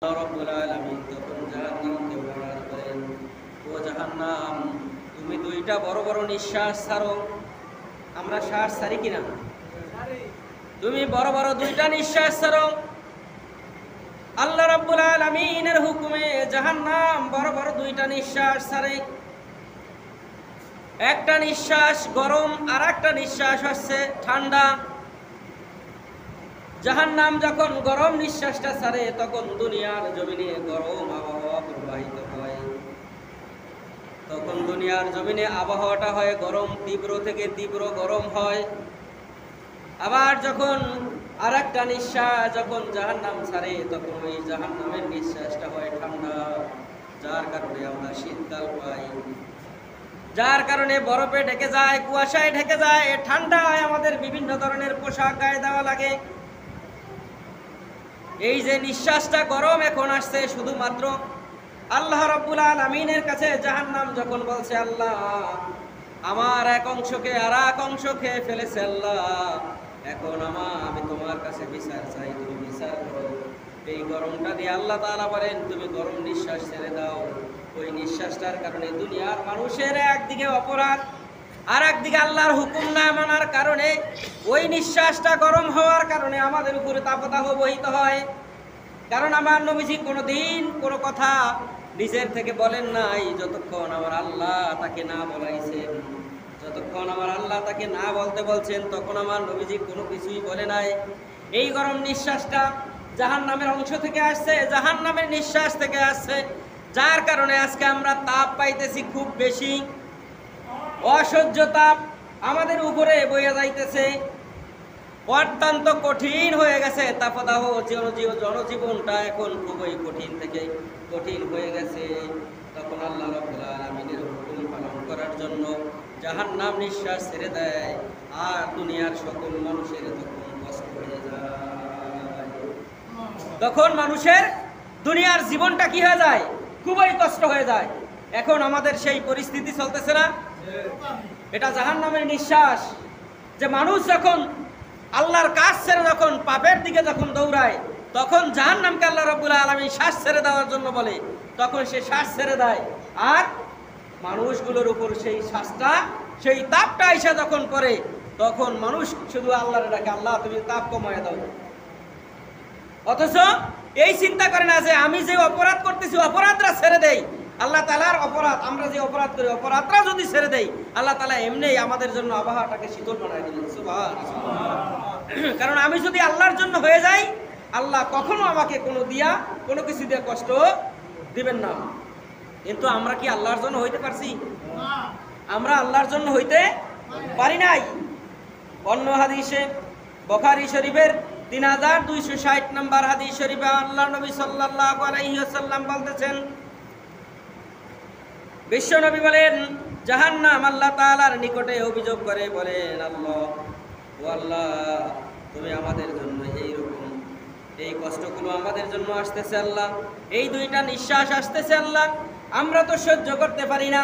রব্বুল আলামিন তখন জাহান্নামকে বর্ণনা করেন, ও জাহান্নাম, তুমি দুইটা বড় বড় নিঃশ্বাস ছাড়ো। আমরা শ্বাস ছাড়ি কিনা? তুমি বড় বড় দুইটা নিঃশ্বাস ছাড়ো। আল্লাহ রাব্বুল আলামিনের হুকুমে জাহান্নাম বড় বড় দুইটা নিঃশ্বাস ছাড়ে। একটা নিঃশ্বাস গরম আর একটা নিঃশ্বাস হচ্ছে ঠান্ডা। জাহান্নাম যখন গরম নিঃশ্বাসটা ছাড়ে তখন দুনিয়ার জমিনে গরম আবহাওয়া প্রবাহিত হয়। তখন দুনিয়ার জমিনে আবহাওয়াটা হয় গরম, তীব্র থেকে তীব্র গরম হয়। আবার যখন আর একটা নিঃশ্বাস যখন জাহান্নাম ছাড়ে তখন ওই জাহান্নামের নিঃশ্বাসটা হয় ঠান্ডা, যার কারণে আমরা শীতকাল পাই, যার কারণে বরফে ঢেকে যায়, কুয়াশায় ঢেকে যায়, ঠান্ডায় আমাদের বিভিন্ন ধরনের পোশাক গায়ে দেওয়া লাগে। এই যে নিঃশ্বাসটা গরম এখন আসছে শুধুমাত্র আল্লাহ রাব্বুল আলামিনের কাছে জাহান্নাম যখন বলছে, আল্লাহ আমার এক অংশকে আর এক অংশ খেয়ে ফেলেছে, আল্লাহ এখন আমি তোমার কাছে বিচার চাই, তুমি বিচার করো। এই গরমটা দিয়ে আল্লাহ তাআলা বলেন, তুমি গরম নিঃশ্বাস ছেড়ে দাও। ওই নিঃশ্বাসটার কারণে দুনিয়ার মানুষের একদিকে অপরাধ, আর একদিকে আল্লাহর হুকুম না মানার কারণে ওই নিঃশ্বাসটা গরম হওয়ার কারণে আমাদের উপরে তাপদাহ বহিত হয়। কারণ আমার নবীজি কোনোদিন কোনো কথা নিজের থেকে বলেন নাই যতক্ষণ আমার আল্লাহ তাকে না বলাইছেন। যতক্ষণ আমার আল্লাহ তাকে না বলতে বলছেন তখন আমার নবীজি কোনো কিছুই বলে নাই। এই গরম নিঃশ্বাসটা জাহান্নামের অংশ থেকে আসছে, জাহান্নামের নিঃশ্বাস থেকে আসছে, যার কারণে আজকে আমরা তাপ পাইতেছি খুব বেশি। অসহ্য তাপ আমাদের উপরে বইয়া যাইতেছে, অত্যন্ত কঠিন হয়ে গেছে। তাপদাহ জনজীবনটা এখন খুবই কঠিন থেকে কঠিন হয়ে গেছে। তখন আল্লাহ রাব্বুল আলামিনের হুকুম পালন করার জন্য জাহান্নাম নিঃশ্বাস ছেড়ে দেয়, আর দুনিয়ার সকল মানুষের তখন কষ্ট হয়ে যায়। তখন মানুষের দুনিয়ার জীবনটা কি হয়ে যায়? খুবই কষ্ট হয়ে যায়। এখন আমাদের সেই পরিস্থিতি চলতেছে না? এটা জাহান্নামের নিঃশ্বাস। যে মানুষ যখন আল্লাহর কাজ ছেড়ে যখন পাপের দিকে যখন দৌড়ায় তখন জাহান্নামকে আল্লাহ রাব্বুল আলামিন শ্বাস ছেড়ে দেওয়ার জন্য বলে, তখন সে শ্বাস ছেড়ে দেয়। আর মানুষগুলোর উপর সেই শ্বাসটা, সেই তাপটা এসে যখন পড়ে তখন মানুষ শুধু আল্লাহর ডাকে, আল্লাহ তুমি তাপ কমায় দাও। অথচ এই চিন্তা করে না যে আমি যে অপরাধ করতেছি অপরাধরা ছেড়ে দেই, আল্লাহ তাআলার অপরাধ, আমরা যে অপরাধ করি অপরাধরা যদি ছেড়ে দেই আল্লাহ তাআলা এমনি আমাদের জন্য আবহাওয়াটাকে শীতল বানায় দিলেন। সুবহানাল্লাহ। কারণ আমি যদি আল্লাহর জন্য হয়ে যাই, আল্লাহ কখনো আমাকে কোনো কিছু দিয়ে কষ্ট দিবেন না। কিন্তু আমরা কি আল্লাহর জন্য হইতে পারছি? আমরা আল্লাহর জন্য হইতে পারি নাই। অন্য হাদিসে বুখারী শরীফের 3260 নম্বর হাদিস শরীফে আল্লাহ নবী সাল্লাল্লাহু আলাইহি ওয়াসাল্লাম বলতেছেন, বিশ্ব নবী বলেন, জাহান্নাম আল্লাহ তাআলার নিকটে অভিযোগ করে বলেন, আল্লাহ ও আল্লাহ, তুমি আমাদের জন্য এই কষ্টগুলো আমাদের জন্য আসতেছে আল্লাহ, এই দুইটা নিঃশ্বাস আসতেছে আল্লাহ, আমরা তো সহ্য করতে পারি না।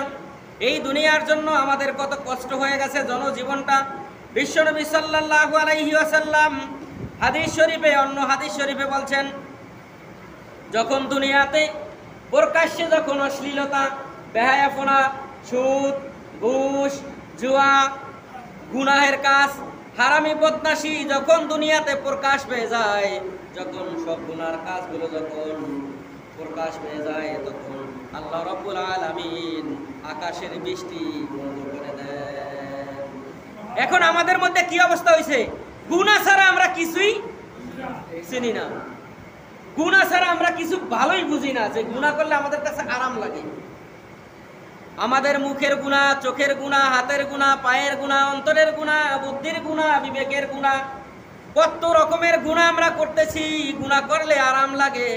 এই দুনিয়ার জন্য আমাদের কত কষ্ট হয়ে গেছে জনজীবনটা। বিশ্ব নবী সাল্লাল্লাহু আলাইহি ওয়াসাল্লাম হাদিস শরীফে, অন্য হাদিস শরীফে বলছেন, যখন দুনিয়াতে প্রকাশ্যে যখন অশ্লীলতা, বেহায়াপনা, সুদ, ঘুষ, জুয়া, গুনাহের কাজ, হারামি বদমাশি যখন দুনিয়াতে প্রকাশ পেয়ে যায়, যখন সব গুনার কাজগুলো যখন প্রকাশ পেয়ে যায় তখন আল্লাহ রাব্বুল আলামিন আকাশের বৃষ্টি বন্ধ করে দেন। এখন আমাদের মধ্যে কি অবস্থা হয়েছে? গুনাহ ছাড়া আমরা কিছুই চিনি না, গুনাহ ছাড়া আমরা কিছু ভালোই বুঝি না, যে গুনাহ করলে আমাদের কাছে আরাম লাগে। আমাদের মুখের গুনাহ, চোখের গুনাহ, হাতের গুনাহ, পায়ের গুনাহ, অন্তরের গুনাহ, বুদ্ধির গুনাহ, বিবেকের গুনাহ, কত রকমের গুনাহ আমরা করতেছি। গুনাহ করলে আরাম লাগে,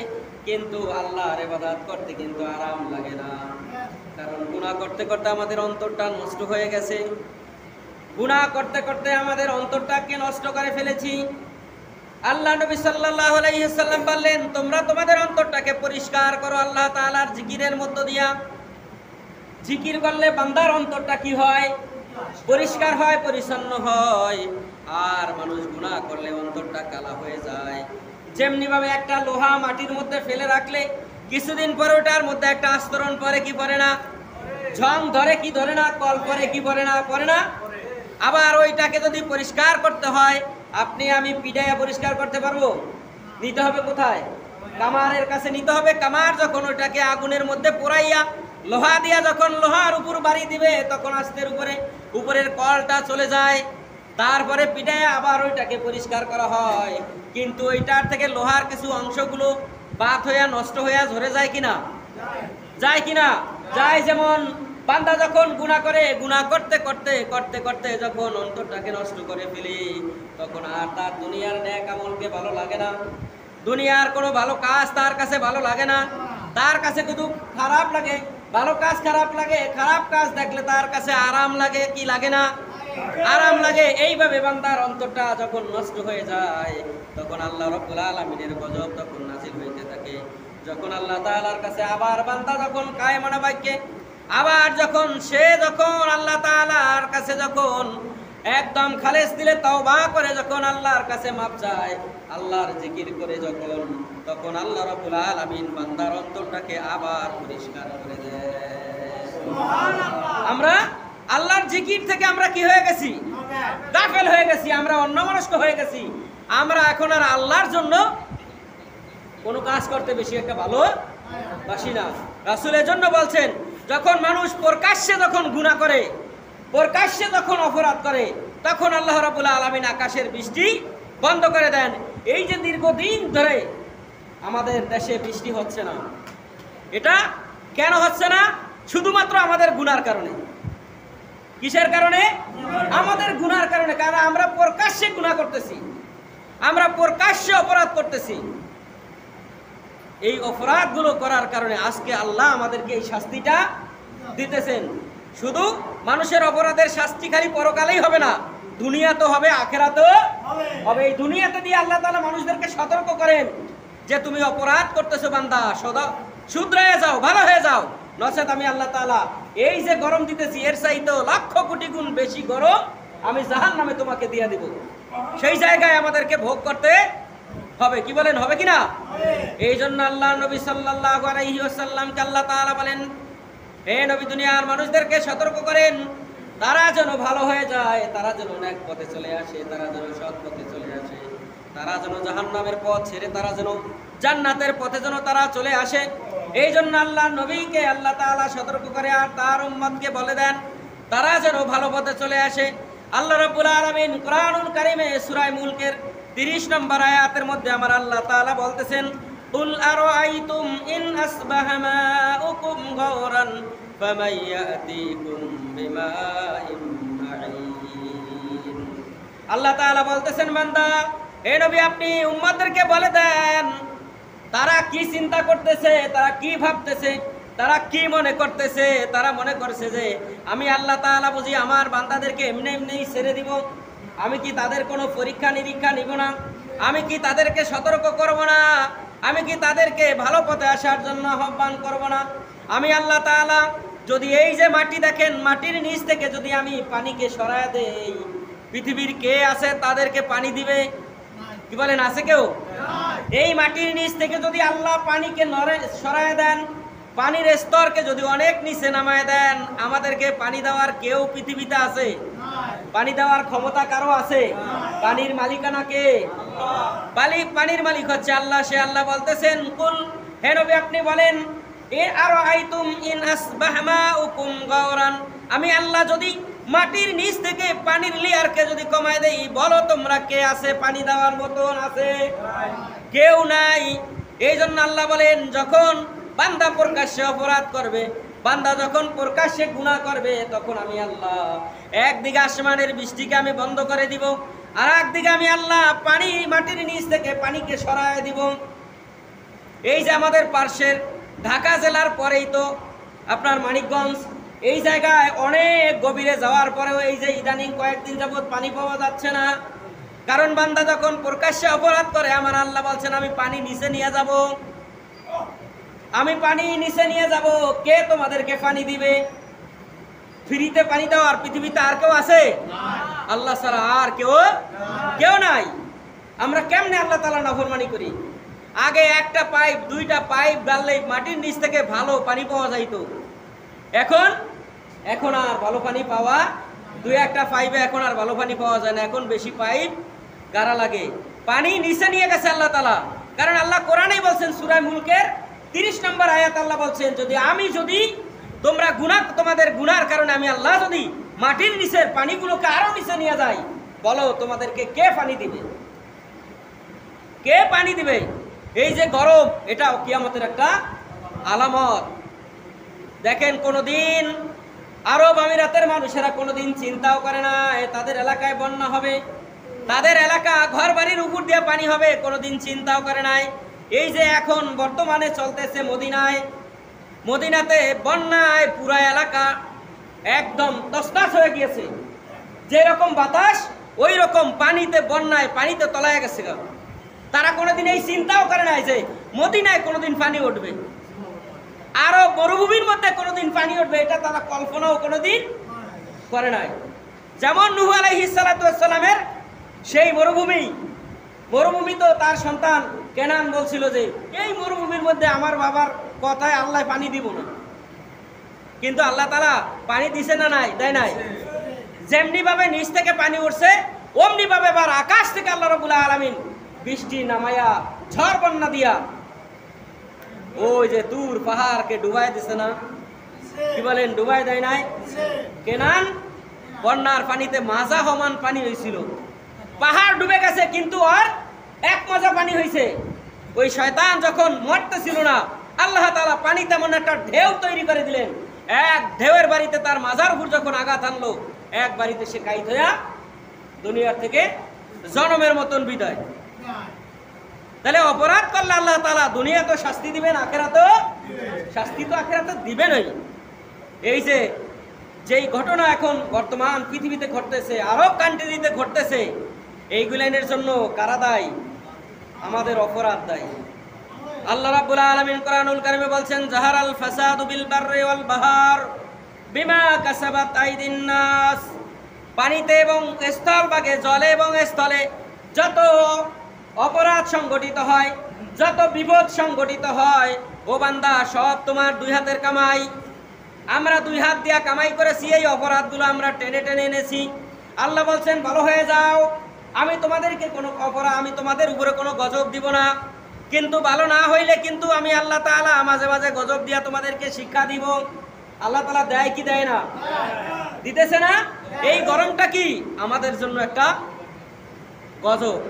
কিন্তু আল্লাহর ইবাদত করতে কিন্তু আরাম লাগে না। কারণ গুনাহ করতে করতে আমাদের অন্তরটা নষ্ট হয়ে গেছে। গুনাহ করতে করতে আমাদের অন্তরটাকে নষ্ট করে ফেলেছি। আল্লাহ নবী সাল্লাল্লাহু আলাইহি ওয়াসাল্লাম বললেন, তোমরা তোমাদের অন্তরটাকে পরিষ্কার করো আল্লাহ তাআলার জিকিরের মধ্য দিয়া। জিকির করলে বান্দার অন্তরটা কি হয়? পরিষ্কার হয়, পরিচ্ছন্ন হয়। আর মানুষ গুনাহ করলে অন্তরটা কালা হয়ে যায়। যেমনি ভাবে একটা লোহা মাটির মধ্যে ফেলে রাখলে কিছুদিন পরে ওটার মধ্যে একটা আস্তরণ পরে কি পরে না, ঝং ধরে কি ধরে না, কল পরে কি পরে না, পরে না। আবার ওইটাকে যদি পরিষ্কার করতে হয়, আপনি আমি পিডাইয়া পরিষ্কার করতে পারবো? নিতে হবে কোথায়? কামারের কাছে নিতে হবে। কামার যখন ওইটাকে আগুনের মধ্যে পোড়াইয়া লোহা দিয়া যখন লোহার উপর বাড়ি দিবে, তখন আস্তের উপরে উপরের কলটা চলে যায়, তারপরে পিডাইয়া আবার ওইটাকে পরিষ্কার করা হয়। কিন্তু ওইটার থেকে লোহার কিছু অংশগুলো বাত হইয়া নষ্ট হইয়া ঝরে যায় কিনা, যায় কিনা, যায়। যেমন বান্দা যখন গুনাহ করে, গুনাহ করতে করতে করতে করতে যখন অন্তরটাকে নষ্ট করে ফেলি, তখন আর তার দুনিয়ার নেক আমলকে ভালো লাগে না, দুনিয়ার কোনো ভালো কাজ তার কাছে ভালো লাগে না, তার কাছে শুধু খারাপ লাগে। ভালো কাজ খারাপ লাগে, খারাপ কাজ দেখলে তার কাছে আরাম লাগে, কি লাগে না, আরাম লাগে। এইভাবে বান্দার অন্তরটা যখন নষ্ট হয়ে যায়, তখন আল্লাহ রাব্বুল আলামিনের গজব তখন নাযিল হইতে থাকে। যখন আল্লাহ তাআলার কাছে আবার বান্দা যখন কায়মানা বাক্যে আবার যখন আল্লাহ তাআলার কাছে যখন একদম খালেস দিলে তওবা করে যখন আল্লাহর কাছে মাপ চায়, আল্লাহর জিকির করে যখন, তখন আল্লাহ রাব্বুল আলামিন বান্দার অন্তরটাকে আবার পরিষ্কার করে দেয়। সুবহানাল্লাহ। আমরা আল্লাহর জিকির থেকে আমরা কি হয়ে গেছি? গাফেল হয়ে গেছি, আমরা অন্যমনস্ক হয়ে গেছি। আমরা এখন আর আল্লাহর জন্য কোনো কাজ করতে বেশি একটা ভালো বাসি না। রাসূল এজন্য বলছেন, যখন মানুষ প্রকাশ্যে যখন গুনাহ করে, প্রকাশ্যে যখন অপরাধ করে, তখন আল্লাহ রাব্বুল আলামিন আকাশের বৃষ্টি বন্ধ করে দেন। এই যে দীর্ঘদিন ধরে আমাদের দেশে বৃষ্টি হচ্ছে না, এটা কেন হচ্ছে না? শুধুমাত্র আমাদের গুনার কারণে। কিসের কারণে? আমাদের গুনার কারণে। কারণ আমরা প্রকাশ্যে গুনাহ করতেছি, আমরা প্রকাশ্যে অপরাধ করতেছি। এই অপরাধগুলো করার কারণে আজকে আল্লাহ আমাদেরকে এই শাস্তিটা দিতেছেন। শুধু মানুষের অপরাধের শাস্তি খালি পরকালেই হবে না, দুনিয়া তো হবে, আখিরাতেও হবে। এই দুনিয়াতে দিয়ে আল্লাহ তাআলা মানুষদেরকে সতর্ক করেন যে তুমি অপরাধ করতেছো বান্দা, শুধরাইয়া যাও, ভালো হয়ে যাও, নচেত আমি আল্লাহ তাআলা এই যে গরম দিতেছি এর চাইতেও লক্ষ কোটি গুণ বেশি গরম আমি জাহান্নামে তোমাকে দিয়ে দিব। সেই জায়গায় আমাদেরকে ভোগ করতে হবে। কি বলেন, হবে কিনা? এই জন্য আল্লাহ নবী সাল্লাল্লাহু আলাইহি ওয়াসাল্লামকে আল্লাহ তাআলা বলেন, হে নবী, দুনিয়ার মানুষদেরকে সতর্ক করেন, তারা যেন ভালো হয়ে যায়, তারা যেন নেক পথে চলে আসে, তারা যেন সৎ পথে চলে আসে, তারা যেন জাহান্নামের পথ ছেড়ে তারা যেন জান্নাতের পথে যেন তারা চলে আসে। এই জন্য আল্লাহ নবীকে আল্লাহ তাআলা সতর্ক করে আর তার উম্মতকে বলে দেন তারা যেন ভালো পথে চলে আসে। আল্লাহ রাব্বুল আলামিন কোরআনুল কারীমে সূরা মুলকের 30 নম্বর আয়াতের মধ্যে আমার আল্লাহ তাআলা বলতেছেন, কুল আরাআইতুম ইন আসবাহা মাউকুম গাওরান ফামান ইয়াতিকুম বিমাইন মাঈন। আল্লাহ তাআলা বলতেছেন, বান্দা, হে নবী, আপনি উম্মতদেরকে বলে দেন তারা কি চিন্তা করতেছে, তারা কি ভাবতেছে, তারা কি মনে করতেছে। তারা মনে করছে যে আমি আল্লাহ তাআলা বুঝি আমার বান্দাদেরকে এমনি এমনি ছেড়ে দিব, আমি কি তাদের কোনো পরীক্ষা নিরীক্ষা নিব না, আমি কি তাদেরকে সতর্ক করব না, আমি কি তাদেরকে ভালো পথে আসার জন্য আহ্বান করব না। আমি আল্লাহ তাআলা যদি এই যে মাটি দেখেন, মাটির নিচ থেকে যদি আমি পানিকে সরায় দেই, পৃথিবীর কে আছে তাদেরকে পানি দিবে? কি বলেন, আছে কেউ? এই মাটির নিচ থেকে যদি আল্লাহ পানিকে সরায় দেন, পানির স্তরকে যদি অনেক নিচে নামায় দেন, আমাদেরকে পানি দেওয়ার কেউ পৃথিবীতে আছে? পানি দেওয়ার ক্ষমতা কারো আছে? পানির মালিকানা কে? পানির মালিক হচ্ছে আল্লাহ। সে আল্লাহ বলতেছেন, কুল, হে নবী, আপনি বলেন, আরাআইতুম ইন আসবাহা মাউকুম গাওরান, আমি আল্লাহ যদি মাটির নিচ থেকে পানির লেয়ারকে যদি কমায় দেই, বলো তোমরা কে আছে পানি দেওয়ার মতন? আছে? কেউ নাই। এই জন্য আল্লাহ বলেন, যখন বান্দা প্রকাশ্যে অপরাধ করবে, বান্দা যখন প্রকাশ্যে গুনাহ করবে, তখন আমি আল্লাহ একদিকে আসমানের বৃষ্টিকে আমি বন্ধ করে দিব, আর একদিকে আমি আল্লাহ পানি মাটির নিচ থেকে পানিকে সরায় দিব। এই যে আমাদের পার্শ্বের ঢাকা জেলার পরেই তো আপনার মানিকগঞ্জ, এই জায়গায় অনেক গভীরে যাওয়ার পরেও এই যে ইদানিং কয়েকদিন যাবত পানি পাওয়া যাচ্ছে না। কারণ বান্দা যখন প্রকাশ্যে অপরাধ করে, আমার আল্লাহ বলছেন আমি পানি নিচে নিয়ে যাব, আমি পানি নিচে নিয়ে যাব। কে তোমাদেরকে পানি দিবে? ফ্রিতে পানি দেওয়ার পৃথিবীতে আর কেউ আছে? আল্লাহ ছাড়া আর কেউ নাই। আমরা কেমনে আল্লাহ তাআলা নাফরমানি করি? আগে একটা পাইপ, দুইটা পাইপ গাললেই মাটির নিচ থেকে ভালো পানি পাওয়া যাইতো। এখন আর ভালো পানি পাওয়া, দুই একটা পাইপে এখন আর ভালো পানি পাওয়া যায় না। এখন বেশি পাইপ গাড়া লাগে, পানি নিচে নিয়ে গেছে আল্লাহ তাআলা। কারণ আল্লাহ কোরআনেই বলছেন সূরা মুলকের 30 নম্বর আয়াত, আল্লাহ বলছেন যদি তোমরা তোমাদের গুনার কারণে আমি আল্লাহ যদি মাটির নিচের পানিগুলোকে আরো নিচে নিয়ে যাই, বলো তোমাদেরকে কে পানি দিবে? কে পানি দিবে? এই যে গরম, এটা কিয়ামতের একটা আলামত। দেখেন, কোনোদিন আরব আমিরাতের মানুষেরা কোনোদিন চিন্তাও করে না তাদের এলাকায় বন্যা হবে, তাদের এলাকা ঘর বাড়ির উপর দিয়ে পানি হবে, কোনোদিন চিন্তাও করে নাই। এই যে এখন বর্তমানে চলতেছে মদিনাতে বন্যায় পুরা এলাকা একদম তছনছ হয়ে গিয়েছে। যেরকম বাতাস ওই রকম পানিতে, বন্যায় পানিতে তলায় গেছে। তারা কোনোদিন এই চিন্তাও করে নাই যে মদিনায় কোনোদিন পানি উঠবে, আরো মরুভূমির মধ্যে কোনোদিন পানি উঠবে, এটা তারা কল্পনাও কোনোদিন করে নাই। যেমন নূহ আলাইহিস সালাতু ওয়াস সালামের সেই মরুভূমি তো তার সন্তান কেনান বলছিল যে এই মরুভূমির মধ্যে আমার বাবার কথায় আল্লাহ পানি দিব না, কিন্তু আল্লাহ তাআলা পানি দিছে না? নাই, দেয় নাই। যেমনি ভাবে নিচ থেকে পানি উঠছে, অমনি ভাবে আবার আকাশ থেকে আল্লাহ রাব্বুল আলামিন বৃষ্টি নামায়া ঝড় বন্যা দিয়া ওই যে দূর পাহাড়কে ডুবাই দিছে না? কি বলেন, ডুবাই দেয় নাই? কেনান বন্যার পানিতে মাজা সমান পানি হয়েছিল, পাহাড় ডুবে গেছে কিন্তু আর এক মাজা পানি হয়েছে। ওই শয়তান যখন মরতেছিল না, আল্লাহ তাআলা পানি তেমন একটা ঢেউ তৈরি করে দিলেন, এক ঢেউয়ের বাড়িতে তার মাজার উপর যখন আঘাত আনলো, এক বাড়িতে সে কাইত হইয়া দুনিয়ার থেকে জনমের মতন বিদায়। তাহলে অপরাধ করলে আল্লাহ তাআলা দুনিয়া তো শাস্তি দিবেন, আখিরাতেও শাস্তি তো আখিরাতে দিবেনই। এই যে যেই ঘটনা এখন বর্তমান পৃথিবীতে ঘটতেছে, আরব কান্ট্রিতে ঘটতেছে, এইগুলানের জন্য কারা দায়ী? আমাদের অপরাধ দায়ী। আল্লাহ রাব্বুল আলামিন কোরআনুল কারীমে বলছেন, জাহারাল ফাসাদু বিল বাররি ওয়াল বাহর বিমা কাসাবাত আইদিন নাস। পানিতে এবং স্থলভাগে, জলে এবং স্থলে যত অপরাধ সংগঠিত হয়, যত বিপদ সংগঠিত হয়, ও বান্দা সব তোমার দুই হাতের কামাই। আমরা দুই হাত দিয়া কামাই করেছি, এই অপরাধগুলো আমরা টেনে টেনে এনেছি। আল্লাহ বলছেন, ভালো হয়ে যাও, আমি তোমাদের উপরে কোনো গজব দিব না, কিন্তু ভালো না হইলে কিন্তু আমি আল্লাহ তাআলা মাঝে মাঝে গজব দিয়া তোমাদেরকে শিক্ষা দিব। আল্লাহ তাআলা দেয় কি দেয় না? দিতেছে না? এই গরমটা কি আমাদের জন্য একটা গজব,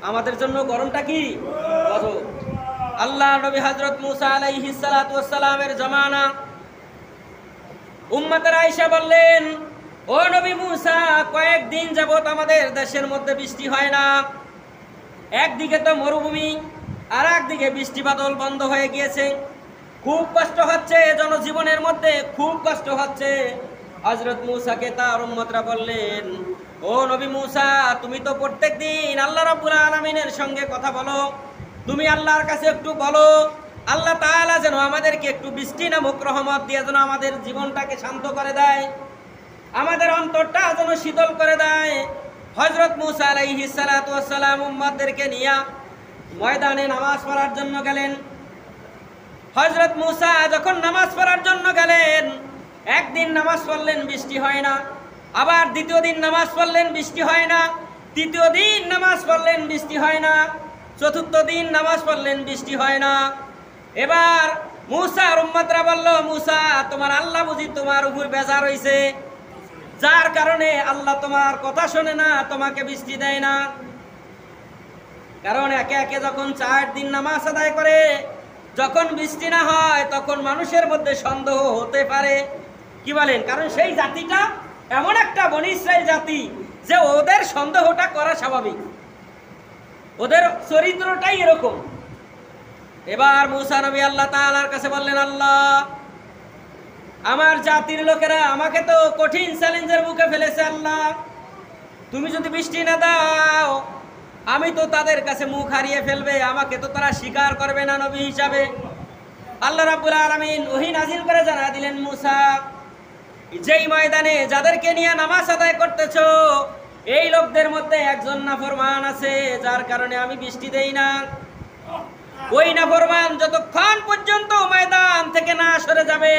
আমাদের জন্য গরমটা কি গজব। আল্লাহ নবী হযরত মূসা আলাইহিস সালাতু ওয়াস সালামের জামানা উম্মতের আয়েশা বললেন, ও নবী মূসা, কয়েকদিন যাবত আমাদের দেশের মধ্যে বৃষ্টি হয় না। একদিকে তো মরুভূমি, আর একদিকে বৃষ্টি বাদল বন্ধ হয়ে গিয়েছে, খুব কষ্ট হচ্ছে, জনজীবনের মধ্যে খুব কষ্ট হচ্ছে। হযরত মূসাকে তার উম্মতরা বললেন, ও নবী মূসা, তুমি তো প্রত্যেকদিন আল্লাহ রাব্বুল আলামিনের সঙ্গে কথা বলো, তুমি আল্লাহর কাছে একটু বলো, আল্লাহ তাআলা যেন আমাদেরকে একটু বৃষ্টি নামক রহমত দিয়ে যেন আমাদের জীবনটাকে শান্ত করে দেয়, আমাদের অন্তরটা যেন শীতল করে দেয়। হযরত মূসা আলাইহিস সালাতু ওয়াস সালাম উম্মতদেরকে নিয়ে ময়দানে নামাজ পড়ার জন্য গেলেন। হযরত মূসা যখন নামাজ পড়ার জন্য গেলেন, একদিন নামাজ পড়লেন, বৃষ্টি হয় না, আবার দ্বিতীয় দিন নামাজ পড়লেন, বৃষ্টি হয় না, তৃতীয় দিন নামাজ পড়লেন, বৃষ্টি হয় না, চতুর্থ দিন নামাজ পড়লেন, বৃষ্টি হয় না। এবার মূসার উম্মতরা বলল, মূসা, তোমার আল্লাহ বুঝি তোমার উপর বেজার হইছে, যার কারণে আল্লাহ তোমার কথা শোনে না, তোমাকে বৃষ্টি দেয় না। কারণ একে একে যখন 4 দিন নামাজ আদায় করে, যখন বৃষ্টি না হয়, তখন মানুষের মধ্যে সন্দেহ হতে পারে। কি বলেন? কারণ সেই জাতিটা এমন একটা বনি ইসরাইল জাতি যে ওদের সন্দেহটা করা স্বাভাবিক, ওদের চরিত্রটাই এরকম। এবার মূসা নবী আল্লাহ তাআলার কাছে বললেন, আল্লাহ, আমার জাতির লোকেরা আমাকে তো কঠিন চ্যালেঞ্জের মুখে ফেলেছে, আল্লাহ, তুমি যদি বৃষ্টি না দাও, আমি তো তাদের কাছে মুখ হারিয়ে ফেলবে, আমাকে তো তারা স্বীকার করবে না নবী হিসাবে। আল্লাহ রাব্বুল আলামিন ওহী নাযিল করে জানা দিলেন, মূসা, যেই ময়দানে যাদেরকে নিয়ে নামাজ আদায় করতেছো, এই লোকদের মধ্যে একজন নাফরমান আছে, যার কারণে আমি বৃষ্টি দেই না। ওই নাফরমান যতক্ষণ পর্যন্ত ময়দান থেকে না সরে যাবে,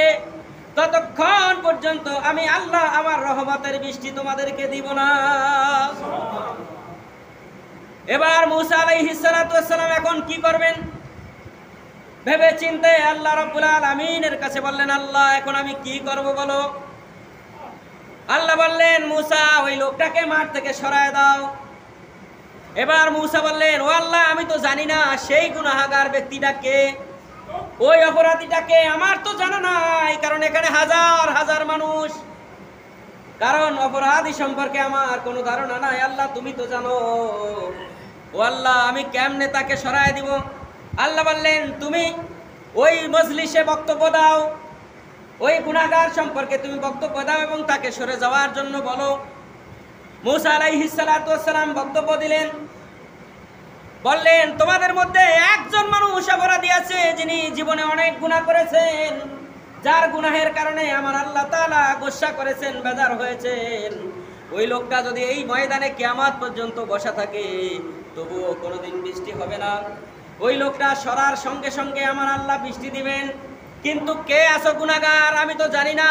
ততক্ষণ পর্যন্ত আমি আল্লাহ আমার রহমতের বৃষ্টি তোমাদেরকে দিব না। এবার মূসা আলাইহিস সালাতু ওয়াস সালাম এখন কি করবেন ভেবে চিন্তে আল্লাহ রাব্বুল আলামিনের কাছে বললেন, আল্লাহ এখন আমি কি করব বলো। আল্লাহ বললেন, মূসা ওই লোকটাকে মাঠ থেকে সরায় দাও। এবার মূসা বললেন, ও আল্লাহ আমি তো জানি না সেই গুনাহগার ব্যক্তিটাকে, ওই অপরাধীটাকে আমার তো জানা নাই, কারণ এখানে হাজার হাজার মানুষ, কারণ অপরাধী সম্পর্কে আমার কোনো ধারণা নাই। আল্লাহ তুমি তো জানো। ও আল্লাহ আমি কেমনে তাকে সরায় দিব। আল্লাহ বললেন, তুমি ওই মজলিসে বক্তব্য দাও, ওই গুনাহগার সম্পর্কে তুমি বক্তব্য দাও এবং তাকে সরে যাওয়ার জন্য বলো। মূসা আলাইহিস সালাতু ওয়াস সালাম বক্তব্য দিলেন, বললেন, তোমাদের মধ্যে একজন মানুষ অপরাধী আছে যিনি জীবনে অনেক গুনাহ করেছেন, যার গুনাহের কারণে আমার আল্লাহ তাআলা গোসা করেছেন, বেজার হয়েছেন। ওই লোকটা যদি এই ময়দানে কিয়ামত পর্যন্ত বসা থাকে, তবুও কোনোদিন বৃষ্টি হবে না। ওই লোকটা সরার সঙ্গে সঙ্গে আমার আল্লাহ বৃষ্টি দিবেন। কিন্তু কে আছো গুনাহগার আমি তো জানি না।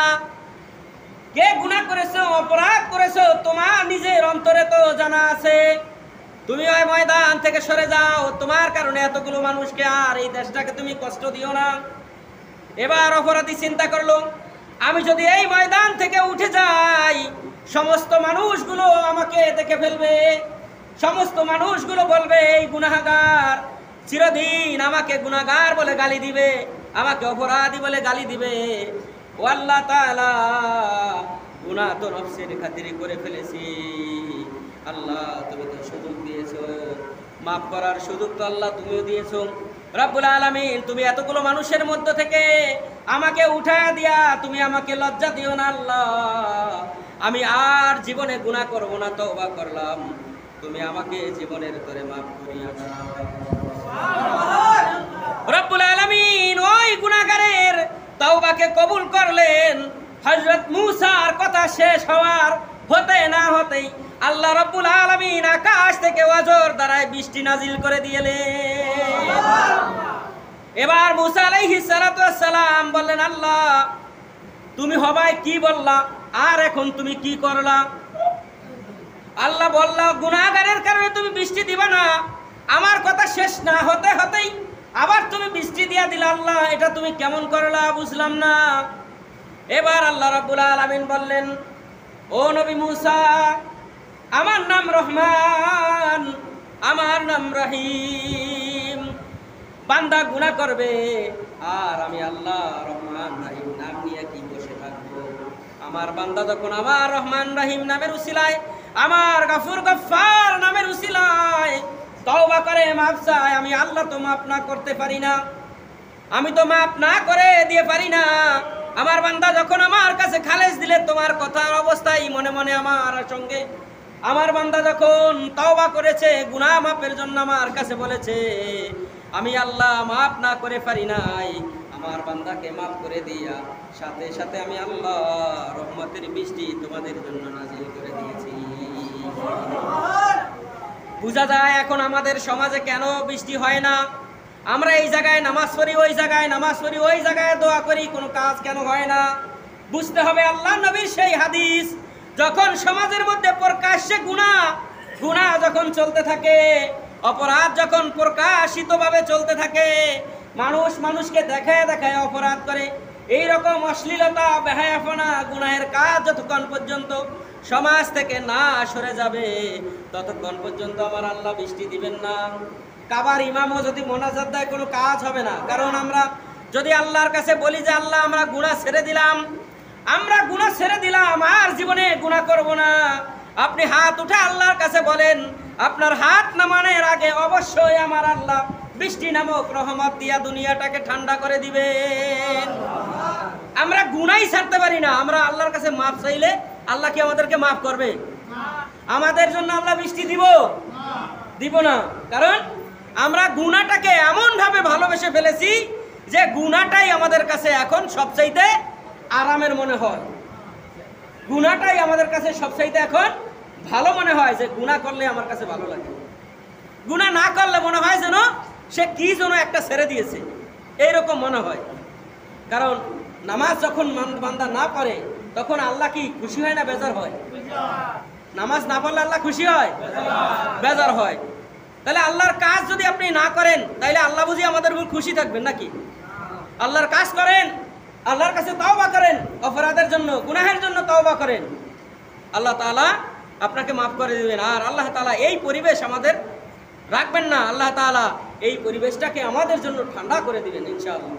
কে গুনাহ করেছো, অপরাধ করেছো, তোমার নিজের অন্তরে তো জানা আছে। তুমি ওই ময়দান থেকে সরে যাও, তোমার কারণে এতগুলো মানুষকে আর এই দেশটাকে তুমি কষ্ট দিও না। এবার অপরাধী চিন্তা করলো, আমি যদি এই ময়দান থেকে উঠে যাই, সমস্ত মানুষগুলো আমাকে দেখে ফেলবে, সমস্ত মানুষগুলো বলবে এই গুনাহগার, চিরদিন আমাকে গুনাহগার বলে গালি দিবে, আমাকে অপরাধী বলে গালি দিবে। ও আল্লাহ তাআলা, গুনাহ তো নফসের খাতিরে করে ফেলেছি, আল্লাহ তুমি তো সুযোগ দিয়েছো, মাফ করার সুযোগ তো আল্লাহ তুমিও দিয়েছো। রব্বুল আলামিন, তুমি এতগুলো মানুষের মধ্য থেকে আমাকে উঠায় দিয়া তুমি আমাকে লজ্জা দিও না আল্লাহ। আমি আর জীবনে গুনাহ করব না, তওবা করলাম, তুমি আমাকে জীবনের তরে মাফ করিয়া দাও। রব্বুল আলামিন ওই গুনাহগারের তওবাকে কবুল করলেন। হযরত মূসার কথা শেষ হওয়ার হতে না হতেই আল্লাহ রাব্বুল আলামিন আকাশ থেকে ওয়াজর দ্বারায় বৃষ্টি নাজিল করে দিলেন। এবার মূসা আলাইহিস সালাতু ওয়াস সালাম বললেন, আল্লাহ তুমি হবাই কি বললা, আর এখন তুমি কি করলা? আল্লাহ বলল, গুনাহগারের কারণে তুমি বৃষ্টি দিবা না। আমার কথা শেষ না হতে হতেই আবার তুমি বৃষ্টি দিয়া দিলা। আল্লাহ এটা তুমি কেমন করলা বুঝলাম না। এবার আল্লাহ রাব্বুল আলামিন বললেন, ও নবী মূসা, আমার নাম রহমান, আমার নাম রহিম। বান্দা গুনাহ করবে আর আমি আল্লাহ রহমান রহিম নাম নিয়ে কি বসে থাকবো? আমার বান্দা যখন আমার রহমান রহিম নামের উসিলায়, আমার গফুর গফফার নামের উসিলায় তওবা করে মাফ চায়, আমি আল্লাহ তো মাফ না করতে পারি না, আমি তো মাফ না করে দিয়ে পারি না। আমার বান্দা যখন আমার কাছে খালেস দিলে তোমার কথার অবস্থায় মনে মনে আমার সঙ্গে, আমার বান্দা যখন তওবা করেছে, গুনাহ মাফের জন্য আমার কাছে বলেছে, আমি আল্লাহ মাফ না করে পারি নাই, আমার বান্দাকে মাফ করে দিয়া সাথে সাথে আমি আল্লাহ রহমতের বৃষ্টি তোমাদের জন্য নাজিল করে দিয়েছি। বুঝা যায় এখন আমাদের সমাজে কেন বৃষ্টি হয় না। আমরা এই জায়গায় নামাজ পড়ি, ওই জায়গায় নামাজ পড়ি, ওই জায়গায় দোয়া করি, কোনো কাজ কেন হয় না? বুঝতে হবে আল্লাহ নবীর সেই হাদিস, যখন সমাজের মধ্যে প্রকাশ্যে গুনাহ যখন চলতে থাকে, অপরাধ যখন প্রকাশিতভাবে চলতে থাকে, মানুষ মানুষকে দেখায় দেখায় অপরাধ করে, এই রকম অশ্লীলতা, বেহায়াপনা, গুনাহের কাজ যতক্ষণ পর্যন্ত সমাজ থেকে না সরে যাবে, ততক্ষণ পর্যন্ত আমার আল্লাহ বৃষ্টি দিবেন না। কাবার ইমামও যদি মোনাজাত দেয়, কোনো কাজ হবে না। কারণ আমরা যদি আল্লাহর কাছে বলি যে আল্লাহ আমরা গুনাহ ছেড়ে দিলাম, আমরা গুনাহ ছেড়ে দিলাম, আর জীবনে গুনাহ করব না, আপনি হাত উঠে আল্লাহর কাছে বলেন, আপনার হাত নামানোর আগে অবশ্যই আমার আল্লাহ বৃষ্টি নামক রহমত দিয়া দুনিয়াটাকে ঠান্ডা করে দিবেন। আমরা গুনাহই ছাড়তে পারি না। আমরা আল্লাহর কাছে মাফ চাইলে আল্লাহ কি আমাদেরকে মাফ করবে? আমাদের জন্য আল্লাহ বৃষ্টি দিব না। কারণ আমরা গুনাহটাকে এমন ভাবে ভালোবেসে ফেলেছি যে গুনাহটাই আমাদের কাছে এখন সবচাইতে আরামের মনে হয়, গুনাহটাই আমাদের কাছে সবচাইতে এখন ভালো মনে হয় যে গুনাহ করলে আমার কাছে ভালো লাগে, গুনাহ না করলে মনে হয় যেন সে কি যেন একটা ছেড়ে দিয়েছে, এইরকম মনে হয়। কারণ নামাজ যখন বান্দা না পড়ে তখন আল্লাহ কি খুশি হয় না বেজার হয়? নামাজ না পড়লে আল্লাহ খুশি হয়, বেজার হয়। তাহলে আল্লাহর কাজ যদি আপনি না করেন তাহলে আল্লাহ বুঝি আমাদের উপর খুশি থাকবেন নাকি? আল্লাহর কাজ করেন, আল্লাহর কাছে তওবা করেন, অপরাধের জন্য গুনাহের জন্য তওবা করেন, আল্লাহ তাআলা আপনাকে মাফ করে দিবেন। আর আল্লাহ তাআলা এই পরিবেশ আমাদের রাখবেন না, আল্লাহ তাআলা এই পরিবেশটাকে আমাদের জন্য ঠান্ডা করে দিবেন ইনশাআল্লাহ।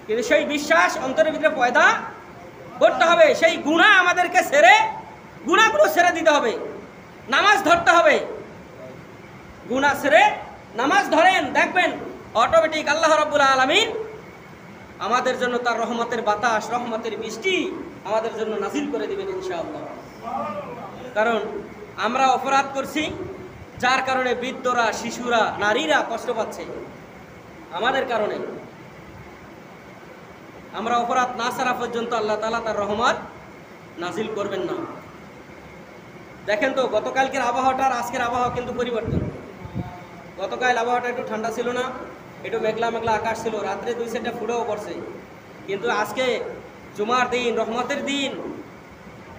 কিন্তু সেই বিশ্বাস অন্তরের ভিতরে পয়দা করতে হবে, সেই গুনাহ আমাদেরকে ছেড়ে, গুনাহগুলো ছেড়ে দিতে হবে, নামাজ ধরতে হবে। গুনাহ ছেড়ে নামাজ ধরেন, দেখবেন অটোমেটিক আল্লাহ রাব্বুল আলামিন আমাদের জন্য তার রহমতের বাতাস, রহমতের বৃষ্টি আমাদের জন্য নাজিল করে দিবেন ইনশাআল্লাহ। কারণ আমরা অপরাধ করছি, যার কারণে বৃদ্ধরা, শিশুরা, নারীরা কষ্ট পাচ্ছে আমাদের কারণে। আমরা অপরাধ না ছাড়া পর্যন্ত আল্লাহ তাআলা তার রহমত নাজিল করবেন না। দেখেন তো গতকালকের আবহাওয়াটা আর আজকের আবহাওয়া কিন্তু পরিবর্তন। গতকাল আবহাওয়াটা একটু ঠান্ডা ছিল না, একটু মেঘলা মেঘলা আকাশ ছিল, রাত্রে 2-4টা ফুটেও পড়ছে। কিন্তু আজকে জুমার দিন, রহমতের দিন,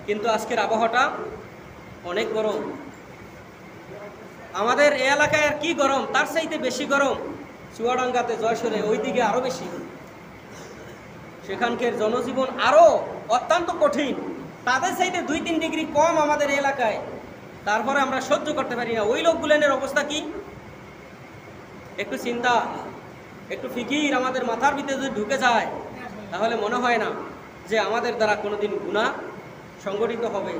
কিন্তু আজকের আবহাওয়াটা অনেক গরম। আমাদের এই এলাকায় আর কি গরম, তার চাইতে বেশি গরম চুয়াডাঙ্গাতে, জয়সরে, ওইদিকে আরও বেশি। সেখানকার জনজীবন আরও অত্যন্ত কঠিন, তাদের চাইতে 2-3 ডিগ্রি কম আমাদের এলাকায়। তারপরে আমরা সহ্য করতে পারি না। ওই লোকগুলোর অবস্থা কি? একটু চিন্তা, একটু ফিকির আমাদের মাথার ভিতরে যদি ঢুকে যায় তাহলে মনে হয় না যে আমাদের দ্বারা কোনোদিন গুনাহ সংগঠিত হবে।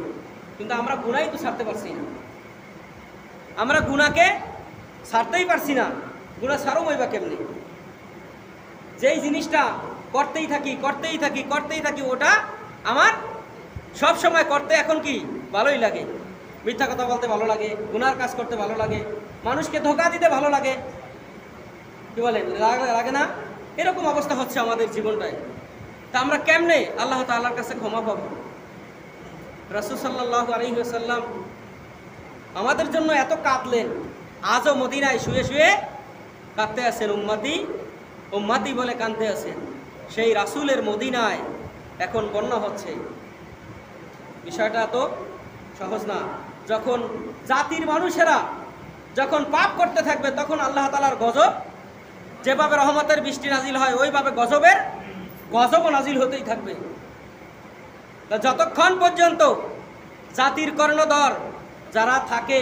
কিন্তু আমরা গুনাহই তো ছাড়তে পারছি না, আমরা গুনাহকে ছাড়তেই পারছি না। গুনাহ ছাড়বই বা কেমনি? যেই জিনিসটা করতেই থাকি করতেই থাকি করতেই থাকি, ওটা আমার সব সময় করতে এখন কি ভালোই লাগে। মিথ্যা কথা বলতে ভালো লাগে, গুনার কাজ করতে ভালো লাগে, মানুষকে ধোঁকা দিতে ভালো লাগে, কি বলেন, লাগে না? এরকম অবস্থা হচ্ছে আমাদের জীবনটায়। তা আমরা কেমনে আল্লাহ তাআলার কাছে ক্ষমা পাবো? রাসূল সাল্লাল্লাহু আলাইহি ওয়াসাল্লাম আমাদের জন্য এত কাঁদলেন, আজও মদিনায় শুয়ে শুয়ে কাঁদতে আছেন, উম্মতি উম্মতি বলে কাঁদতে আছেন। সেই রাসূলের মদিনায় এখন বন্যা হচ্ছে। বিষয়টা তো সহজ না। যখন জাতির মানুষেরা যখন পাপ করতে থাকবে তখন আল্লাহ তাআলার গজব, যেভাবে রহমতের বৃষ্টি নাজিল হয় ওইভাবে গজবও নাজিল হতেই থাকবে। যতক্ষণ পর্যন্ত জাতির কর্ণধর যারা থাকে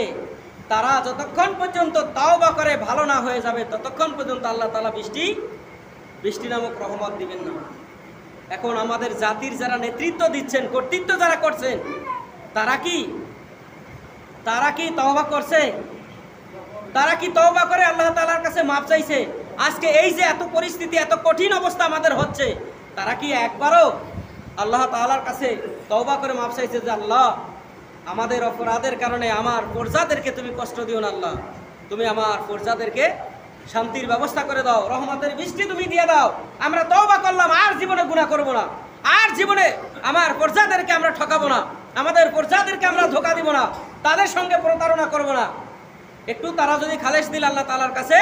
তারা যতক্ষণ পর্যন্ত তাওবা করে ভালো না হয়ে যাবে ততক্ষণ পর্যন্ত আল্লাহ তাআলা বৃষ্টি নামক রহমত দিবেন না। এখন আমাদের জাতির যারা নেতৃত্ব দিচ্ছেন, কর্তৃত্ব যারা করছেন, তারা কি তওবা করছে? তারা কি তওবা করে আল্লাহ তাআলার কাছে মাপ চাইছে? আজকে এই যে এত পরিস্থিতি, এত কঠিন অবস্থা আমাদের হচ্ছে, তারা কি একবারও আল্লাহ তাআলার কাছে তওবা করে মাপ চাইছে যে আল্লাহ আমাদের অপরাধের কারণে আমার প্রজাদেরকে তুমি কষ্ট দিও না, আল্লাহ তুমি আমার প্রজাদেরকে শান্তির ব্যবস্থা করে দাও, রহমতের বৃষ্টি তুমি দিয়ে দাও, আমরা তওবা করলাম, আর জীবনে গুনাহ করব না, আর জীবনে আমার প্রজাদেরকে আমরা ঠকাবো না, আমাদের প্রজাদেরকে আমরা ধোঁকা দিব না, তাদের সঙ্গে প্রতারণা করব না। একটু তারা যদি খালেস দিল আল্লাহ তাআলার কাছে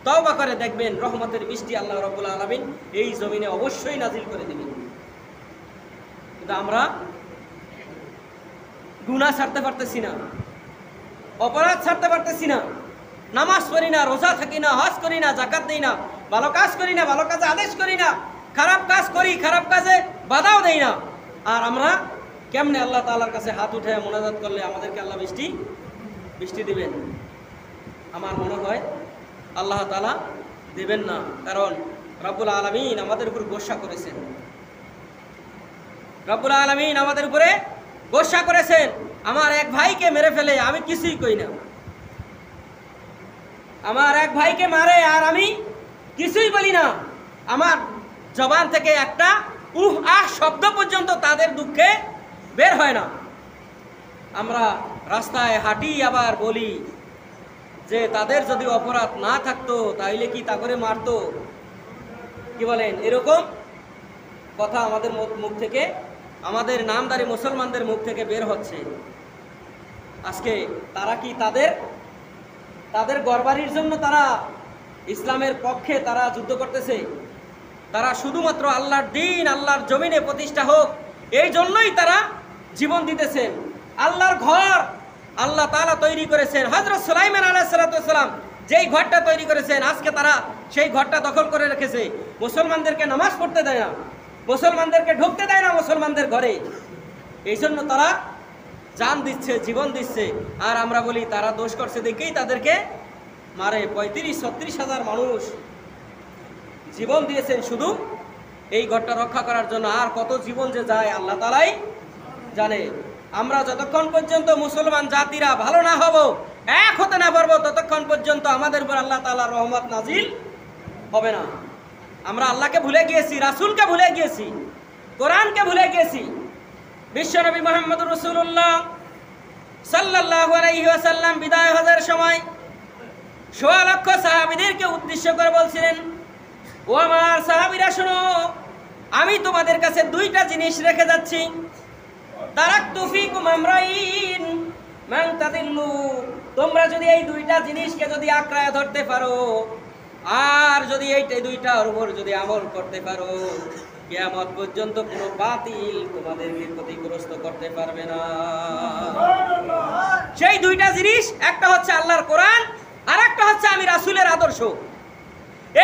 তওবা করে, দেখবেন রহমতের বৃষ্টি আল্লাহ রাব্বুল আলামিন এই জমিনে অবশ্যই নাজিল করে দিবেন। কিন্তু আমরা গুনাহ ছাড়তে পারতেছি না, অপরাধ ছাড়তে পারতেছি না, নামাজ পড়ি না, রোজা থাকি না, হজ করি না, যাকাত দেই না, ভালো কাজ করি না, ভালো কাজে আদেশ করি না, খারাপ কাজ করি, খারাপ কাজে বাধাও দেই না। আর আমরা কেমনে আল্লাহ তাআলার কাছে হাত উঠে মোনাজাত করলে আমাদেরকে আল্লাহ বৃষ্টি দিবেন? আমার মনে হয় আল্লাহ তাআলা দেবেন না। কারণ রব্বুল আলামিন আমাদের উপর গোসা করেছেন, রব্বুল আলামিন আমাদের উপরে গোসা করেছেন। আমার এক ভাইকে মেরে ফেলে আমি কিছুই কই না, আমার এক ভাইকে মারে আর আমি কিছুই বলি না, আমার জবান থেকে একটা উহ আহ শব্দ পর্যন্ত তাদের দুঃখে বের হয় না। আমরা রাস্তায় হাঁটি আবার বলি যে তাদের যদি অপরাধ না থাকতো তাইলে কি তা করে মারতো, কি বলেন? এরকম কথা আমাদের মুখ থেকে, আমাদের নামদারি মুসলমানদের মুখ থেকে বের হচ্ছে। আজকে তারা কি তাদের ঘরবাড়ির জন্য তারা ইসলামের পক্ষে তারা যুদ্ধ করতেছে? তারা শুধুমাত্র আল্লাহর দ্বীন আল্লাহর জমিনে প্রতিষ্ঠা হোক এই জন্যই তারা জীবন দিতেছেন। আল্লাহর ঘর আল্লাহ তাআলা তৈরি করেছেন। হযরত সুলাইমান আলাইহিস সালাম যেই ঘরটা তৈরি করেছেন, আজকে তারা সেই ঘরটা দখল করে রেখেছে। মুসলমানদেরকে নামাজ পড়তে দেয় না, মুসলমানদেরকে ঢুকতে দেয় না মুসলমানদের ঘরে। এই জন্য তারা জান দিচ্ছে, জীবন দিচ্ছে। আর আমরা বলি তারা দোষ করছে দেখেই তাদেরকে মারে। 35-36 হাজার মানুষ জীবন দিয়েছেন শুধু এই ঘরটা রক্ষা করার জন্য। আর কত জীবন যে যায় আল্লাহ তাআলাই জানে। আমরা যতক্ষণ পর্যন্ত মুসলমান জাতিরা ভালো না হব, এক হতে না পারবো, ততক্ষণ পর্যন্ত আমাদের উপর আল্লাহ তাআলার রহমত নাজিল হবে না। আমরা আল্লাহকে ভুলে গিয়েছি, রাসূলকে ভুলে গিয়েছি, কোরআনকে ভুলে গিয়েছি। বিশ্বনবী মুহাম্মদুর রাসূলুল্লাহ সাল্লাল্লাহু আলাইহি ওয়াসাল্লাম বিদায় হজের সময় ১৬ লক্ষ সাহাবীদেরকে উদ্দেশ্য করে বলছিলেন, ও আমার সাহাবীরা শোনো, আমি তোমাদের কাছে দুইটা জিনিস রেখে যাচ্ছি। তারাকতু ফীকুম আমরাইন মান তাদিল্লু, তোমরা যদি এই দুইটা জিনিসকে যদি আঁকড়ায় ধরতে পারো আর যদি এই দুইটার উপর যদি আমল করতে পারো, কিয়ামত পর্যন্ত কোনো বাতিল তোমাদেরকে ক্ষতিগ্রস্ত করতে পারবে না। সেই দুইটা জিনিস, একটা হচ্ছে আল্লাহর কোরআন আর একটা হচ্ছে আমি রাসূলের আদর্শ।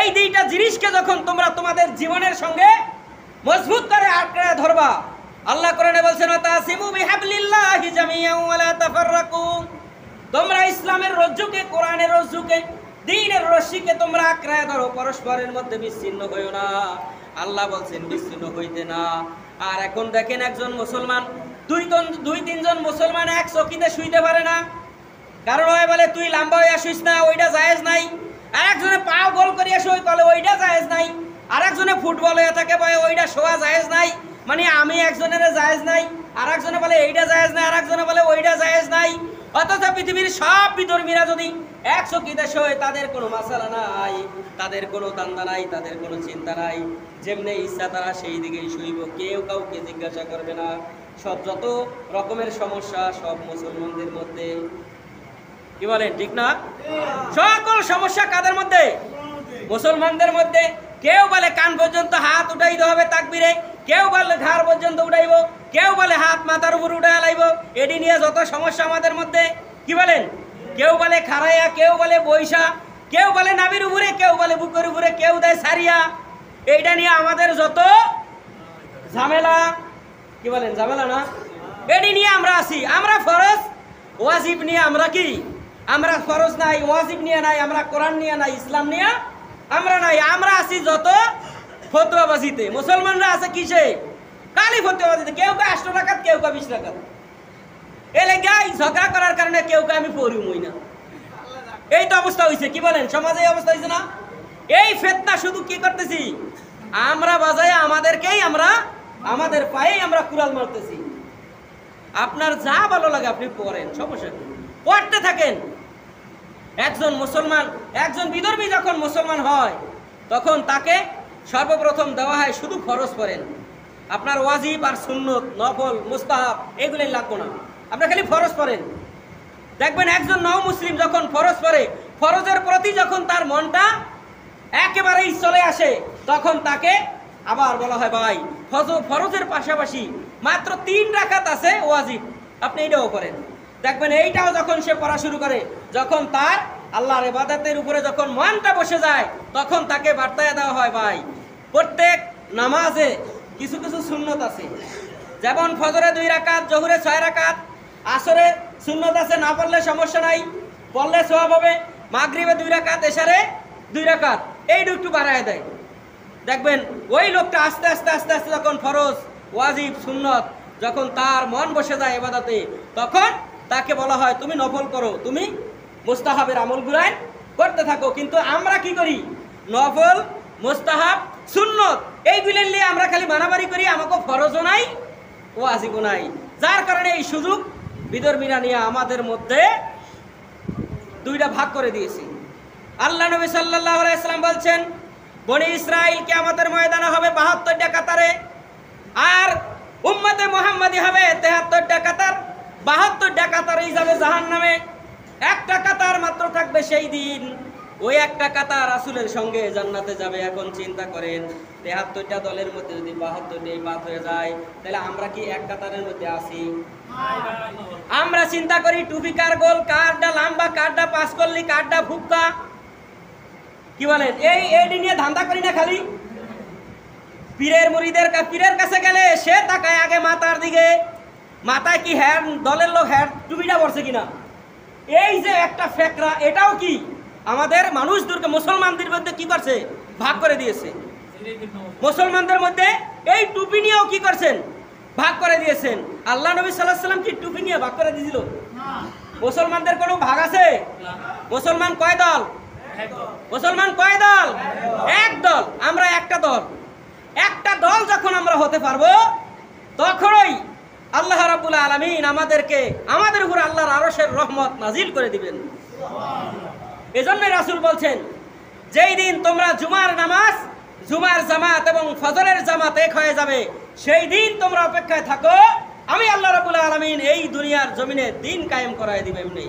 এই দুইটা জিনিসকে যখন তোমরা তোমাদের জীবনের সঙ্গে মজবুত করে আঁকড়ে ধরবা, আল্লাহ কোরআনে বলছেন ওয়াতাসিমু বিহাবলিল্লাহি জামিআন ওয়া লা তাফাররাকু, তোমরা ইসলামের রজ্জুকে, কোরআনের রজ্জুকে, দ্বীনের রশিকে তোমরা আঁকড়ে ধরো, পরস্পরের মধ্যে বিচ্ছিন্ন হইও না। আল্লাহ বলছেন বিচ্ছিন্ন হইতে না। আর এখন দেখেন একজন মুসলমান, দুই তিনজন মুসলমান এক চকিতে শুইতে পারে না। কারণ ওই বলে তুই লম্বা হয়ে আসিস না, ওইটা জায়েজ নাই। আর একজনে পা গোল করিয়া শুই বলে ওইটা জায়েজ নাই। আর একজনে ফুটবল হয়ে থাকে বলে ওইটা শোয়া জায়েজ নাই। মানে আমি একজনের জায়েজ নাই, আর একজনে বলে এইটা জায়েজ নাই, আর একজনে বলে ওইটা জায়েজ নাই। অথচ পৃথিবীর সব বিধর্মীরা যদি এক চকিতে শোয়, তাদের কোনো মাসালা নাই, তাদের কোনো দান্দা নাই, তাদের কোনো চিন্তা নাই। যেমনি ইচ্ছা তারা সেই দিকেই শুইব, কেউ কাউকে জিজ্ঞাসা করবে না। সব যত রকমের সমস্যা সব মুসলমানদের মধ্যে, কি বলেন ঠিক না? সকল সমস্যা কাদের মধ্যে? মুসলমানদের মধ্যে। কেউ বলে কান পর্যন্ত হাত উঠাইতে হবে তাকবীরে, কেউ বলে ঘাড় পর্যন্ত উঠাইব, কেউ বলে হাত মাথার উপর উঠাইয়া লাইব। এটি নিয়ে যত সমস্যা আমাদের মধ্যে, কি বলেন? কেউ বলে খাড়াইয়া, কেউ বলে বৈশা, কেউ বলে নাভির উপরে, কেউ বলে বুকের উপরে, কেউ দেয় সারিয়া। এইটা নিয়ে আমাদের যত ঝামেলা, কি বলেন ঝামেলা না? এটি নিয়ে আমরা আছি। আমরা ফরজ ওয়াজিব নিয়ে আমরা কি, আমরা ফরজ নাই, ওয়াজিব নিয়ে নাই, আমরা কোরআন নিয়ে নাই, ইসলাম নিয়ে আমরা নাই। আমরা আছি যত ফতোয়াবাজিতে। মুসলমানরা আছে কিসে? খালি ফতোয়াবাজিতে। কেউ কে 8 রাকাত, কেউ কে 20 রাকাত। এলে গাই ঝগড়া করার কারণে কেউ কে আমি পড়িমই না। এই তো অবস্থা হয়েছে, কি বলেন? সমাজে এই অবস্থা হয়েছে না? এই ফিতনা শুধু কি করতেছি আমরা, বাজায় আমাদেরকেই আমরা, আমাদের পায়েই আমরা কুড়াল মারতেছি। আপনার যা ভালো লাগে আপনি পড়েন, সমস্যা কি? পড়তে থাকেন। একজন মুসলমান, একজন বিধর্মী যখন মুসলমান হয়, তখন তাকে সর্বপ্রথম দেওয়া হয় শুধু ফরজ পড়েন। আপনার ওয়াজিব আর সুন্নত, নফল, মুস্তাহাব এগুলোই লাগবে না, আপনার খালি ফরজ পড়েন। দেখবেন একজন নও মুসলিম যখন ফরজ পড়ে, ফরজের প্রতি যখন তার মনটা একেবারেই চলে আসে, তখন তাকে আবার বলা হয় ভাই ফরজের পাশাপাশি মাত্র 3 রাকাত আছে ওয়াজিব, আপনি এটাও করেন। দেখবেন এইটাও যখন সে পড়া শুরু করে, যখন তার আল্লাহর ইবাদতের উপরে যখন মনটা বসে যায়, তখন তাকে বার্তায় দেওয়া হয় ভাই প্রত্যেক নামাজে কিছু কিছু সুন্নত আছে। যেমন ফজরে 2 রাকাত, জোহরে 6 রাকাত, আসরে সুন্নত আছে, না পড়লে সমস্যা নাই, পড়লে সওয়াব হবে। মাগরিবে 2 রাকাত, এশারে 2 রাকাত, এইটু একটু বাড়ায় দেয়। দেখবেন ওই লোকটা আস্তে আস্তে আস্তে আস্তে যখন ফরজ, ওয়াজিব, সুন্নত যখন তার মন বসে যায় ইবাদতে, তখন তাকে বলা হয় তুমি নফল করো, তুমি মুস্তাহাবের আমলগুলাই করতে থাকো। কিন্তু আমরা কি করি? নফল, মুস্তাহাব, সুন্নত এইগুলো নিয়ে আমরা খালি মারামারি করি, আমাকে ফরজও নাই, ওয়াজিবও নাই। যার কারণে এই সুযোগ বিধর্মীরা নিয়ে আমাদের মধ্যে দুইটা ভাগ করে দিয়েছি। আল্লাহ নবী সাল্লাল্লাহু আলাইহি সাল্লাম বলছেন, বনি ইসরাইল কিয়ামতের ময়দানে হবে 72টা কাতারে, আর উম্মতে মুহাম্মাদি হবে 73টা কাতার। 72টা কাতারেই যাবে জাহান্নামে, একটা কাতার মাত্র থাকবে সেই দিন, ওই একটা কাতার রাসূলের সঙ্গে জান্নাতে যাবে। এখন চিন্তা করেন 73টা দলের মধ্যে যদি 72টাই বাদ হয়ে যায়, তাহলে আমরা কি এক কাতারের মধ্যে আছি? আমরা চিন্তা করি টুপি কার গোল, কারটা লম্বা, কারটা পাস করলি, কারটা ফুক্কা, কি বলেন? এই নিয়ে ধান্দা করি না খালি। পীরের কাছে গেলে সে তাকায় আগে মাথার দিকে, মাথায় কি হ্যাঁ দলের লোক হ্যাঁ টুপিটা পড়ছে কিনা। এই যে একটা ফেকরা, এটাও কি আমাদের মানুষদেরকে মুসলমানদের মধ্যে কি করছে? ভাগ করে দিয়েছে। মুসলমানদের মধ্যে এই টুপি নিয়েও কি করছেন? ভাগ করে দিয়েছেন। আল্লাহ নবী সাল্লাল্লাহু আলাইহি ওয়াসাল্লাম কি টুপি নিয়ে ভাগ করে দিয়েছিল? মুসলমানদের কোনো ভাগ আছে? মুসলমান কয় দল? মুসলমান কয় দল? এক দল। আমরা একটা দল। একটা দল যখন আমরা হতে পারবো, তখনই আল্লাহ রাব্বুল আলামিন আমাদের উপর আল্লাহর আরশের রহমত নাজিল করে দিবেন। এজন্য রাসূল বলছেন, যেই দিন তোমরা জুমার নামাজ, জুমার জামাত এবং ফজরের জামাত এক হয়ে যাবে, সেই দিন তোমরা অপেক্ষায় থাকো, আমি আল্লাহ রাব্বুল আলামিন এই দুনিয়ার জমিনে দিন কায়েম করায় দিব। এমনি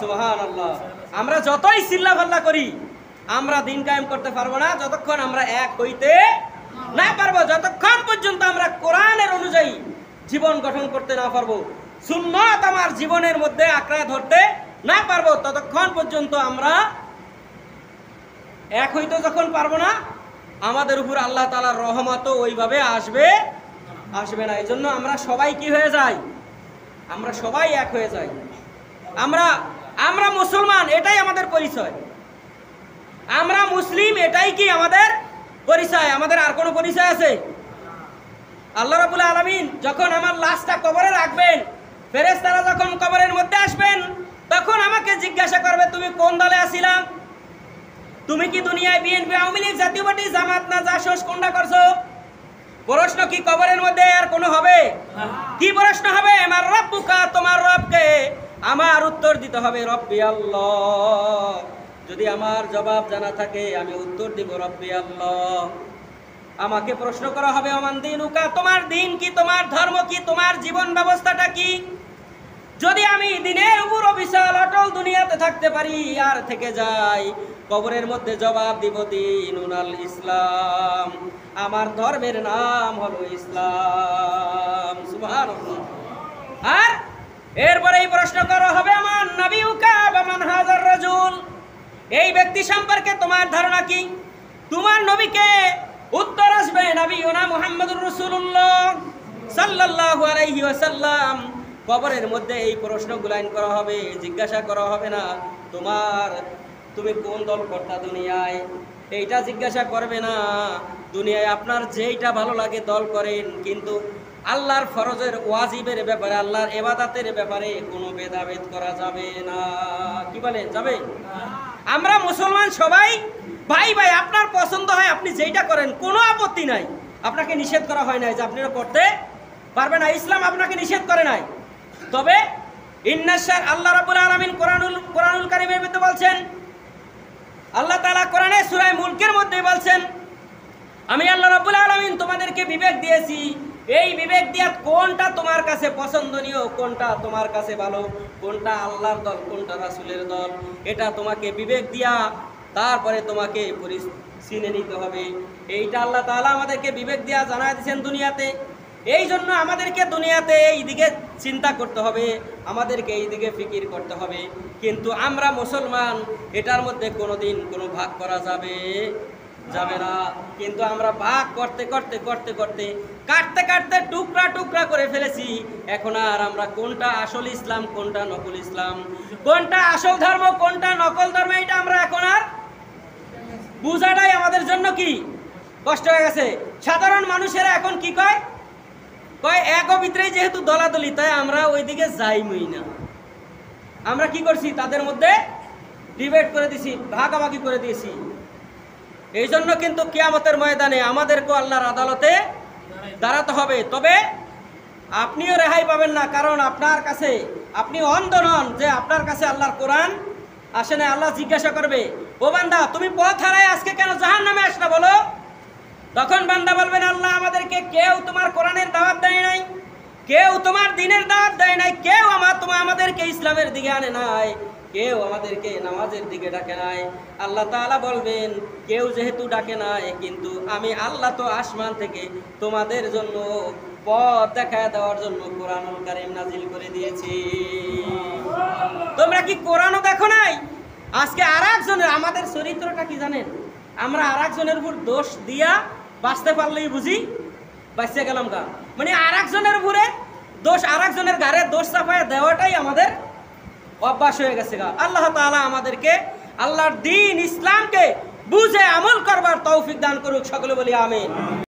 সুবহানাল্লাহ। আমরা যতই চিল্লাপাল্লা করি, আমরা দিন কায়েম করতে পারবো না যতক্ষণ আমরা এক হইতে না পারবো, যতক্ষণ পর্যন্ত আমরা কোরআনের অনুযায়ী জীবন গঠন করতে না পারবো, সুন্নাত আমার জীবনের মধ্যে আঁকড়ে ধরতে না পারবো, ততক্ষণ পর্যন্ত আমরা এক হইতে যখন পারবো না, আমাদের উপর আল্লাহ তাআলার রহমতও ওইভাবে আসবে না। এজন্য আমরা সবাই কি হয়ে যাই? আমরা সবাই এক হয়ে যাই। আমরা মুসলমান, এটাই আমাদের পরিচয়। আমরা মুসলিম, এটাই কি আমাদের পরিচয়। আমাদের আর কোনো পরিচয় আছে? আল্লাহ রাব্বুল আলামিন যখন আমার লাশটা কবরে রাখবেন, ফেরেশতারা যখন কবরের মধ্যে আসবেন, তখন আমাকে জিজ্ঞাসা করবে, তুমি কোন দলে আছিলা? তুমি কি দুনিয়ায় বিএনপি, আওয়ামী লীগ, জাতীয় পার্টি, জামাত না জাসস, কোনটা করছো? প্রশ্ন কি কবরের মধ্যে আর কোনো হবে? কি প্রশ্ন হবে? আমার রব্বুকা, তোমার রবকে। আমার উত্তর দিতে হবে রব্বি আল্লাহ। যদি আমার জবাব জানা থাকে, আমি উত্তর দিব রব্বি আল্লাহ। আমাকে প্রশ্ন করা হবে ওমান দিনুকা, তোমার দিন কি, তোমার ধর্ম কি, তোমার জীবন ব্যবস্থাটা কি? যদি আমি দিনের উপর অবিচল অটল দুনিয়াতে থাকতে পারি আর থেকে যাই, কবরের মধ্যে জবাব দিব দীনুল ইসলাম, আমার ধর্মের নাম হলো ইসলাম। সুবহানাল্লাহ। আর এরপরে এই প্রশ্ন করা হবে আমার নবিউকা বা মান হাজার রাজুল, এই ব্যক্তি সম্পর্কে তোমার ধারণা কি? তোমার নবীকে উত্তর আসবে নবিয়ুনা মুহাম্মদুর রাসূলুল্লাহ সাল্লাল্লাহু আলাইহি ওয়াসাল্লাম। কবরের মধ্যে এই প্রশ্নগুলাইন করা হবে, জিজ্ঞাসা করা হবে না তুমি কোন দল করতা দুনিয়ায়, এইটা জিজ্ঞাসা করবে না। দুনিয়ায় আপনার যেইটা ভালো লাগে দল করেন, কিন্তু আল্লাহর ফরজের ওয়াজিবের ব্যাপারে, আল্লাহর ইবাদতের ব্যাপারে কোনো ভেদাভেদ করা যাবে না। কি বলেন, যাবে? আমরা মুসলমান সবাই ভাই ভাই, আপনার পছন্দ হয় আপনি যেইটা করেন, কোনো আপত্তি নাই। আপনাকে নিষেধ করা হয় নাই যে আপনি করতে পারবে না, ইসলাম আপনাকে নিষেধ করে নাই। তবে আল্লাহ রাব্বুল আলামিন কোরআনুল কারীমের মধ্যে বলছেন, আল্লাহ তাআলা কোরআনে সূরা মুলকের মধ্যে বলছেন, আমি আল্লাহ রাব্বুল আলামিন তোমাদেরকে বিবেক দিয়েছি, এই বিবেক দিয়া কোনটা তোমার কাছে পছন্দনীয়, কোনটা তোমার কাছে ভালো, কোনটা আল্লাহর দল, কোনটা রাসূলের দল, এটা তোমাকে বিবেক দিয়া তারপরে তোমাকে চিনে নিতে হবে। এইটা আল্লাহ তাআলা আমাদেরকে বিবেক দিয়া জানায় দিয়েছেন দুনিয়াতে। এই জন্য আমাদেরকে দুনিয়াতে এই দিকে চিন্তা করতে হবে, আমাদেরকে এই দিকে ফিকির করতে হবে। কিন্তু আমরা মুসলমান, এটার মধ্যে কোনোদিন কোনো ভাগ করা যাবে না। কিন্তু আমরা ভাগ করতে করতে কাটতে কাটতে টুকরা টুকরা করে ফেলেছি। এখন আর আমরা কোনটা আসল ইসলাম, কোনটা নকল ইসলাম, কোনটা আসল ধর্ম, কোনটা নকল ধর্ম, এটা আমরা এখন আর বুঝাটাই আমাদের জন্য কি কষ্ট হয়ে গেছে। সাধারণ মানুষেরা এখন কি কয় এক ভিতরেই যেহেতু দলাদলি, তাই আমরা ওইদিকে যাইমই না। আমরা কি করছি, তাদের মধ্যে ডিবেট করে দিছি, ভাগাভাগি করে দিয়েছি। এই জন্য কিন্তু কিয়ামতের ময়দানে আমাদেরকে আল্লাহর আদালতে দাঁড়াতে হবে। তবে আপনিও রেহাই পাবেন না, কারণ আপনার কাছে আপনি অন্ধ নন যে আপনার কাছে আল্লাহর কোরআন আসে না। আল্লাহ জিজ্ঞাসা করবে, ও বান্দা তুমি পথ হারায় আজকে কেন জাহান্নামে আসলা বলো? তখন বান্দা বলবেন, আল্লাহ আমাদেরকে কেউ তোমার কোরআনের দাওয়াত দেয় নাই, কেউ তোমার দিনের দাওয়াত দেয় নাই, কেউ আমাদেরকে ইসলামের দিকে আনে নাই, কেউ আমাদেরকে নামাজের দিকে ডাকে নাই। আল্লাহ তাআলা বলবেন কেউ যেহেতু ডাকে নাই, কিন্তু আমি আল্লাহ তো আসমান থেকে তোমাদের জন্য পথ দেখায় দেওয়ার জন্য কোরআনুল কারীম নাজিল করে দিয়েছি। তোমরা কি কোরআনও দেখো নাই? আজকে আরেকজনের, আমাদের চরিত্রটা কি জানেন? আমরা আরেকজনের উপর দোষ দিয়া বাঁচতে পারলেই বুঝি বাঁচতে গেলাম গা, মানে আরেকজনের উপরে দোষ, আরেকজনের ঘাড়ে দোষ চাপায় দেওয়াটাই আমাদের অভ্যাস হয়ে গেছে গা। আল্লাহ তাআলা আমাদেরকে আল্লাহর দ্বীন ইসলামকে বুঝে আমল করবার তৌফিক দান করুক, সকলে বলি আমিন।